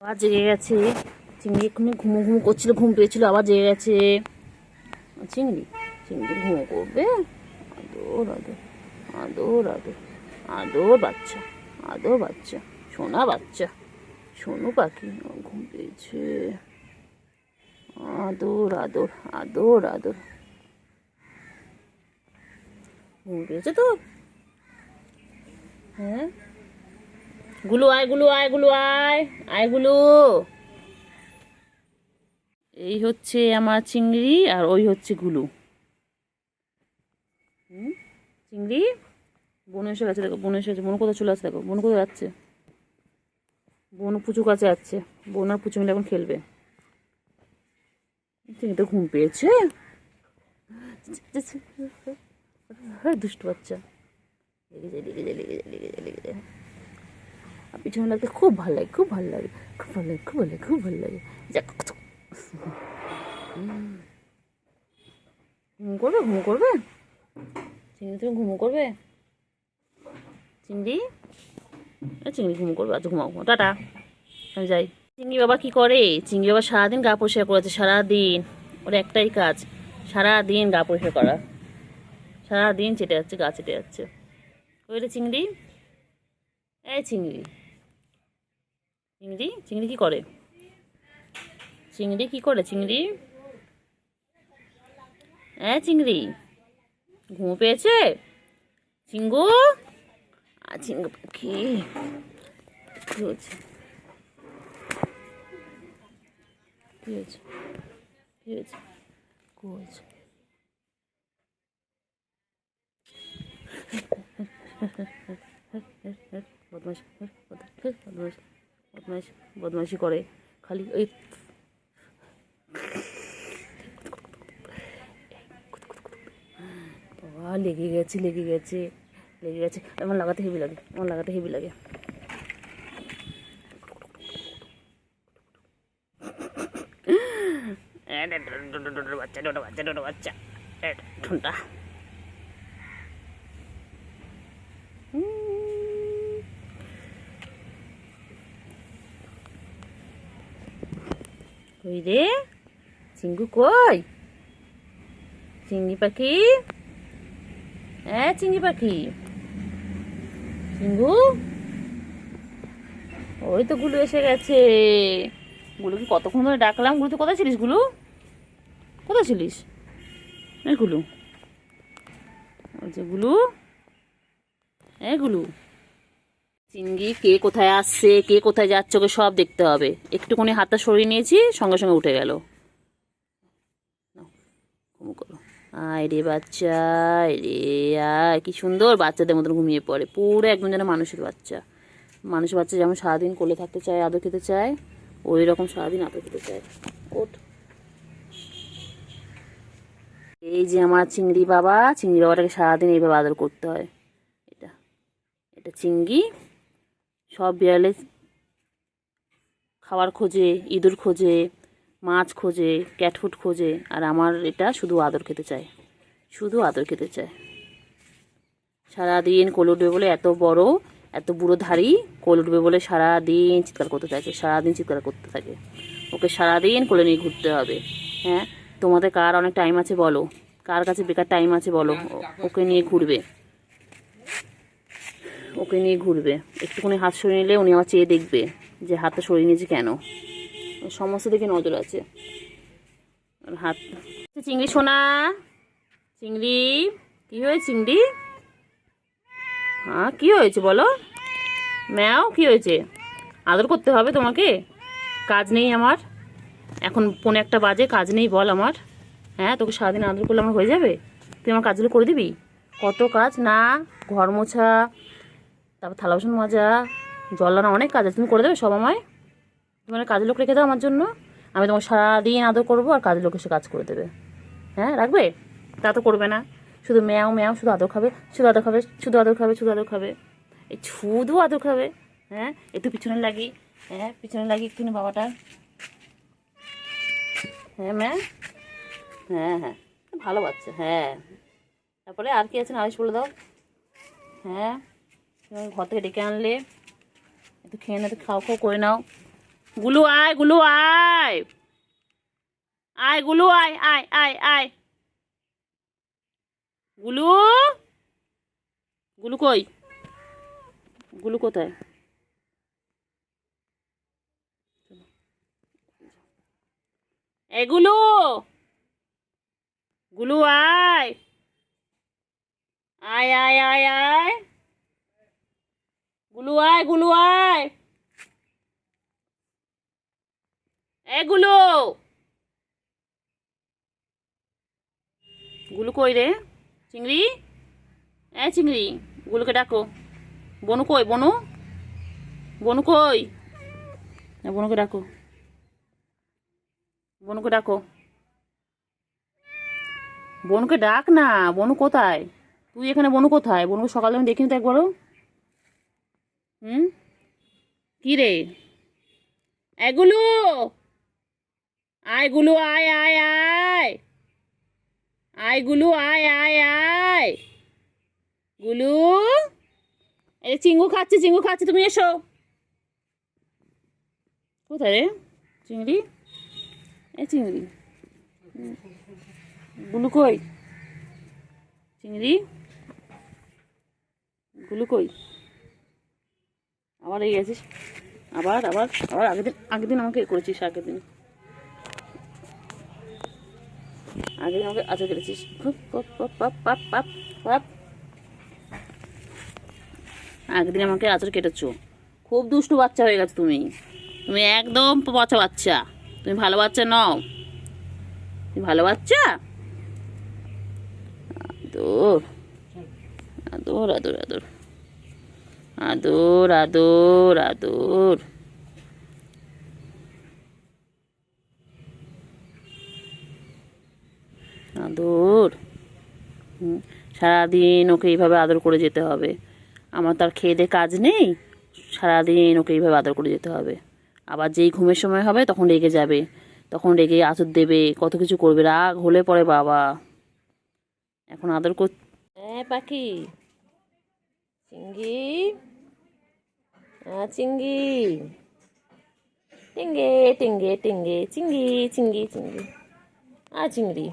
আবার জেগে গেছে চিংড়ি। এক্ষুনি ঘুমো ঘুমো করছিল, ঘুম পেয়েছিল, আবার জেগে গেছে চিংড়ি। চিংড়ি ঘুমো করবে। আদর আদর আদর আদর আদর বাচ্চা, আদর বাচ্চা, সোনা বাচ্চা, সোনু পাখি। ঘুম পেয়েছে। আদর আদর আদর আদর। ঘুম পেয়েছে তো। হ্যাঁ, গুলু আয়, গুলু আয়, গুলু আয়, আয় গুলু। এই হচ্ছে আমার চিংড়ি আর ওই হচ্ছে গুলু। চিংড়ি বনু এসে গেছে, দেখো বনু এসে গেছে। বনু কোথায় চলে আসছে, দেখো বনু কোথায় যাচ্ছে। বনু পুচু কাছে যাচ্ছে। বনু আর পুচু মিলে এখন খেলবে। চিংড়ি তো ঘুম পেয়েছে। দুষ্টু বাচ্চা। লেগে যায়, লেগে যায়, লেগে যায়, লেগে যায়, লেগে যায়। আর পিছনে লাগতে খুব ভালো লাগে, খুব ভালো লাগে, খুব ভালো লাগে, খুব ভালো লাগে, খুব ভালো লাগে। ঘুম করবে, ঘুম করবে। চিংড়ি তুমি ঘুমো করবে। চিংড়ি, চিংড়ি ঘুমো করবে। আচ্ছা ঘুমাও, ঘুমাও, টাটা, আমি যাই। চিংড়ি বাবা কি করে? চিংড়ি বাবা সারাদিন গা পরিষ্কার করেছে, সারাদিন। ওর একটাই কাজ, সারাদিন গা পরিষ্কার করা। সারাদিন চেটে যাচ্ছে, গা চেটে যাচ্ছে। ওই রে চিংড়ি, এই চিংড়ি, চিংড়ি, চিংড়ি কি করে? চিংড়ি কি করে? চিংড়ি, চিংড়ি ঘুম পেয়েছে। চিঙ্গু, চিঙ্গু পাখি কি হয়েছে? কি হয়েছে? কি হয়েছে? কি হয়েছে? বদমাইশ, বদমাইশ, বদমাইশ, বদমাইশি করে খালি। ওই বাবা, লেগে গেছে, লেগে গেছে, লেগে গেছে। আমার লাগাতে হেভি লাগে, আমার লাগাতে হেভি লাগে। বাচ্চা, ডোটা বাচ্চা, ডোটা বাচ্চা, ঠোঁটা। কই রে চিঙ্গু, কই চিংড়ি পাখি? চিংড়ি পাখি, চিঙ্গু। ওই তো গুলু এসে গেছে। গুলুকে কতক্ষণ ধরে ডাকলাম। গুলু তুই কোথায় ছিলিস? গুলু কোথায় ছিলিস? গুলু, ওই যে গুলু, গুলু। চিংড়ি কে কোথায় আসছে, কে কোথায় যাচ্ছে, ওকে সব দেখতে হবে। একটুখানি হাতটা সরিয়ে নিয়েছি, সঙ্গে সঙ্গে উঠে গেল। ঘুমো করো। আয় রে বাচ্চা, রে আয়। কি সুন্দর বাচ্চাদের মতন ঘুমিয়ে পড়ে, পুরো একদম যেন মানুষের বাচ্চা। মানুষের বাচ্চা যেমন সারাদিন কোলে থাকতে চায়, আদর খেতে চায়, ওই রকম সারাদিন আদর খেতে চায়। ওঠ। এই যে আমার চিংড়ি বাবা, চিংড়ি বাবাটাকে সারাদিন এইভাবে আদর করতে হয়। এটা এটা চিংড়ি। সব বিড়ালে খাবার খোঁজে, ইঁদুর খোঁজে, মাছ খোঁজে, ক্যাটফুট খোঁজে, আর আমার এটা শুধু আদর খেতে চায়, শুধু আদর খেতে চায়। সারাদিন কোলে উঠবে বলে, এত বড়, এত বুড়ো ধাড়ি, কোলে উঠবে বলে সারাদিন চিৎকার করতে থাকে, সারাদিন চিৎকার করতে থাকে। ওকে সারাদিন কোলে নিয়ে ঘুরতে হবে। হ্যাঁ, তোমাদের কার অনেক টাইম আছে বলো? কার কাছে বেকার টাইম আছে বলো? ওকে নিয়ে ঘুরবে, ওকে নিয়ে ঘুরবে। একটুখানি হাত সরিয়ে নিলে উনি আমার চেয়ে দেখবে যে হাতটা সরিয়ে নিয়েছে কেন। সমস্ত দিকে নজর আছে। হাত। চিংড়ি সোনা, চিংড়ি কি হয়েছে? চিংড়ি, হ্যাঁ কি হয়েছে বলো? ম্যাও কি হয়েছে? আদর করতে হবে তোমাকে? কাজ নেই আমার? এখন 1:45 বাজে, কাজ নেই বল আমার? হ্যাঁ, তোকে সারাদিন আদর করলে আমার হয়ে যাবে? তুই আমার কাজগুলো করে দিবি? কত কাজ না, ঘর মোছা, তারপর থালা বাসন মাজা, জল আনা, অনেক কাজ আছে। তুমি করে দেবে সব আমায়? তোমার কাজের লোক রেখে দাও আমার জন্য, আমি তোমাকে সারাদিন আদর করবো, আর কাজের লোক এসে কাজ করে দেবে। হ্যাঁ, রাখবে? তা তো করবে না, শুধু ম্যাও ম্যাও, শুধু আদর খাবে, শুধু আদর খাবে, শুধু আদর খাবে, শুধু আদর খাবে, এই শুধু আদর খাবে। হ্যাঁ, একটু পিছনে লাগি, হ্যাঁ পিছনে লাগি একটু বাবাটার। হ্যাঁ ম্যা, হ্যাঁ হ্যাঁ, ভালো বাচ্চা। হ্যাঁ, তারপরে আর কি আছে নালিশ বলে দাও। হ্যাঁ, তুমি ঘর থেকে ডেকে আনলে, একটু খেয়ে নাও, একটু খাও খাও করে নাও। গুলু আয়, গুলু আয়, আয় গুলু আয়, আয় আয় আয়। গুলু, গুলু কই? গুলু কোথায়? এ গুলু, গুলু আয়, আয় আয় আয় আয়। গুলু আয়, গুলু আয়। এ গুলু, গুলু কই রে? চিংড়ি, এ চিংড়ি, গুলুকে ডাকো। বনু কই? বনু, বনু কই? বনুকে ডাকো, বনুকে ডাকো, বনুকে ডাক না। বনু কোথায়? তুই এখানে, বনু কোথায়? বনুকে সকালে আমি দেখিনি তো একবারও। হুম, কি রে? এগুলো, আয় গুলু আয় আয় আয়, আয় গুলু আয় আয় আয়। গুলু, এই চিঙ্গু খাচ্ছে, চিঙ্গু খাচ্ছে, তুমি এসো। কোথায় রে চিংড়ি? এ চিংড়ি, গুলু কই? চিংড়ি, গুলু কই? আবার এই গেছিস, আবার আবার আবার আগের দিন আমাকে করেছিস, আগের দিন আমাকে আচর কেটেছিস। আগের দিন আমাকে আচর কেটেছো। খুব দুষ্টু বাচ্চা হয়ে গেছো তুমি। তুমি একদম পচা বাচ্চা। তুমি ভালো বাচ্চা নও। তুমি ভালো বাচ্চা? আদর, আদর আদর আদর, আদর আদর আদর। আদর, সারাদিন ওকে এইভাবে আদর করে যেতে হবে। আমার তো আর খেয়ে দিয়ে কাজ নেই, সারাদিন ওকে এইভাবে আদর করে যেতে হবে। আবার যেই ঘুমের সময় হবে তখন রেগে যাবে, তখন রেগে আঁচড় দেবে, কত কিছু করবে। রাগ হলে পরে বাবা, এখন আদর কর। হ্যাঁ পাখি, চিঙ্গি, চিঙ্গি, টিঙ্গে টিঙ্গে টিঙ্গে, চিঙ্গি চিঙ্গি চিঙ্গি, চিংড়ি,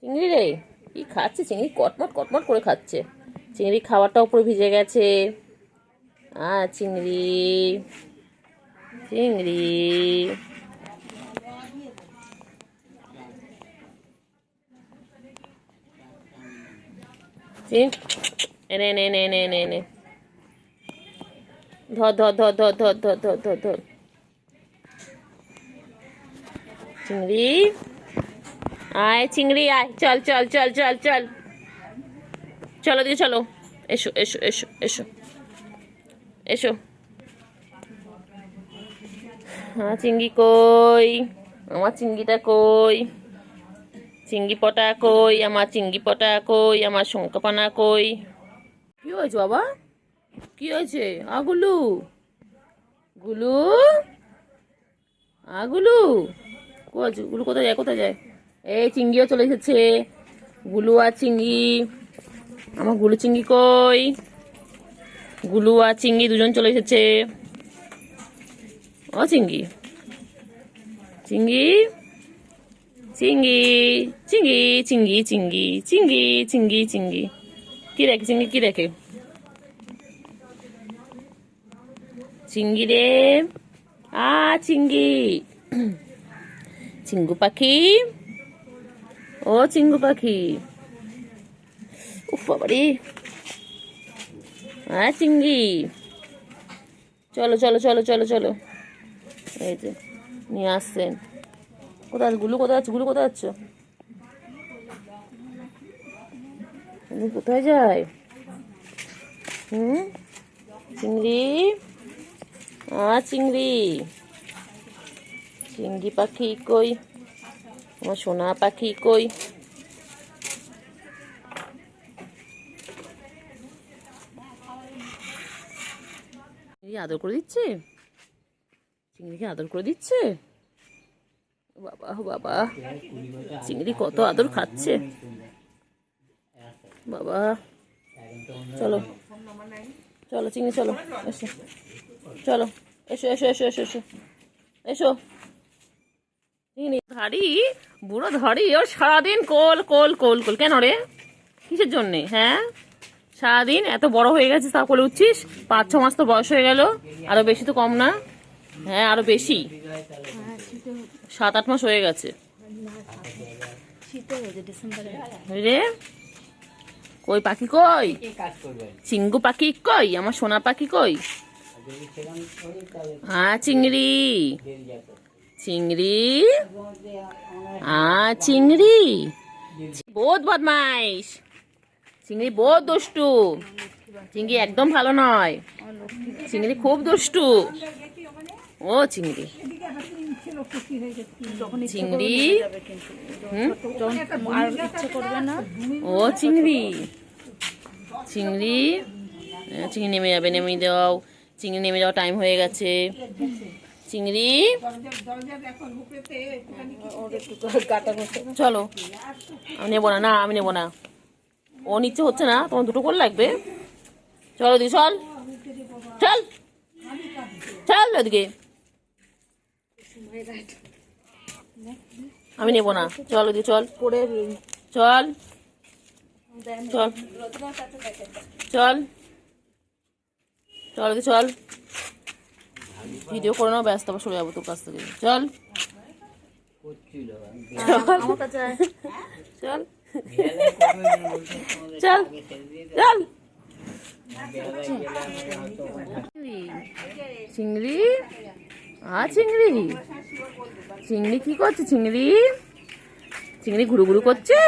চিংড়ি রে, কি খাচ্ছে চিংড়ি? কটমট কটমট করে খাচ্ছে। চিংড়ি খাবারটা উপরে ভিজে গেছে। চিংড়ি, চিংড়ি, এনে এনে এনে এনে এনে এনে, ধর ধর ধর ধর ধর ধর ধর ধর ধর। চিংড়ি, আয় চিংড়ি আয়, চল চল চল চল চল, চলো দিকে চলো, এসো এসো এসো এসো এসো। চিংড়ি কই? আমার চিংড়িটা কই? চিংড়ি পটা কই? আমার চিংড়ি পটা কই? আমার শঙ্কপানা কই? কি হয়েছে বাবা? কি হয়েছে? গুলু, গুলু, গুলু কোথায়? গুলু কোথায় যায়? কোথায় যায়? এই চিংড়িও চলে এসেছে। গুলু আর চিংড়ি, আমার গুলু চিংড়ি কই? গুলু আর চিংড়ি দুজন চলে এসেছে। ও চিংড়ি, চিংড়ি, চিংড়ি, চিংড়ি, চিংড়ি, চিংড়ি, চিংড়ি, চিংড়ি, চিংড়ি, কি দেখে চিংড়ি? কি দেখে চিংড়ি রে? চিংড়ি, চিঙ্গু পাখি, ও চিঙ্গু পাখি, উফ বাবারে। চিংড়ি, চলো চলো চলো চলো চলো, এই যে নিয়ে আসছেন। কোথায় গুলু? কোথায় যাচ্ছ? গুলু কোথায় যাচ্ছ? তুমি কোথায় যায়? চিংড়ি, চিংড়ি, চিংড়ি পাখি কই? আমার সোনা পাখি কই? আদর করে দিচ্ছে, চিংড়িকে আদর করে দিচ্ছে। বাবা বাবা, চিংড়ি কত আদর খাচ্ছে বাবা। চলো চলো চিংড়ি চলো, এসো চলো এসো এসো এসো এসো এসো এসো। ধাড়ি বুড়ো ধরি ওর সারাদিন কোল কোল কোল কোল। কেন রে, কিসের জন্যে? হ্যাঁ, সারাদিন এত বড় হয়ে গেছিস তা কোলে উঠছিস? 5-6 মাস তো বয়স হয়ে গেল, আরো বেশি তো কম না? হ্যাঁ আরো বেশি, 7-8 মাস হয়ে গেছে রে। কই পাখি কই? চিঙ্গু পাখি কই? আমার সোনা পাখি কই? হ্যাঁ চিংড়ি, চিংড়ি, চিংড়ি বহুত বদমাইশ, চিংড়ি বহুত দুষ্টু, চিংড়ি একদম ভালো নয়, চিংড়ি খুব দুষ্টু। ও চিংড়ি, চিংড়ি, ও চিংড়ি, চিংড়ি, চিংড়ি নেমে যাবে, নেমে দাও, চিংড়ি নেমে যাওয়া টাইম হয়ে গেছে। চিংড়ি চলো, আমি নেবো না, না আমি নেবো না, ও নিচ্ছে হচ্ছে না, তোমার দুটো করে লাগবে। চলো দিদি চল, চল চল ওদিকে, আমি নেবো না, চল ওদিকে চল, চল চল চল চল ওদিকে চল, ভিডিও করে নাও, ব্যস্ত আবার সরে যাবো তোর কাছ থেকে। চল চল চল চল। চিংড়ি, চিংড়ি, চিংড়ি কি করছে? চিংড়ি, চিংড়ি ঘুরু ঘুরু করছে।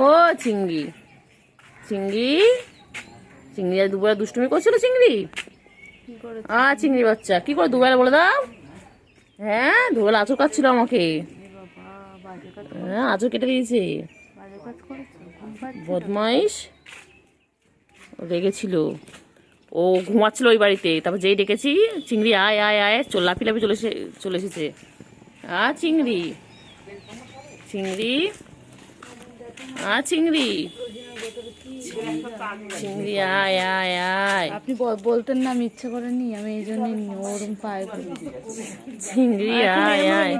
ও চিংড়ি, চিংড়ি, চিংড়ি আর দুবেলা দুষ্টুমি করছিল চিংড়ি। চিংড়ি বাচ্চা কি করে দুবেলা বলে দাও? হ্যাঁ দুবেলা আঁচড় কাটছিল আমাকে, হ্যাঁ আঁচড় কেটে দিয়েছে, বদমাইশ। রেগেছিল, ও ঘুমাচ্ছিল ওই বাড়িতে, তারপর যেই ডেকেছি চিংড়ি আয় আয় আয়, লাফি লাফি চলে এসেছে। চিংড়ি, চিংড়ি, চিংড়ি, চিংড়ি আয় আয় আয়। আপনি বলতেন না, আমি ইচ্ছা করেনি, আমি এই জন্য ওরম পায়ে চিংড়ি আয় আয়।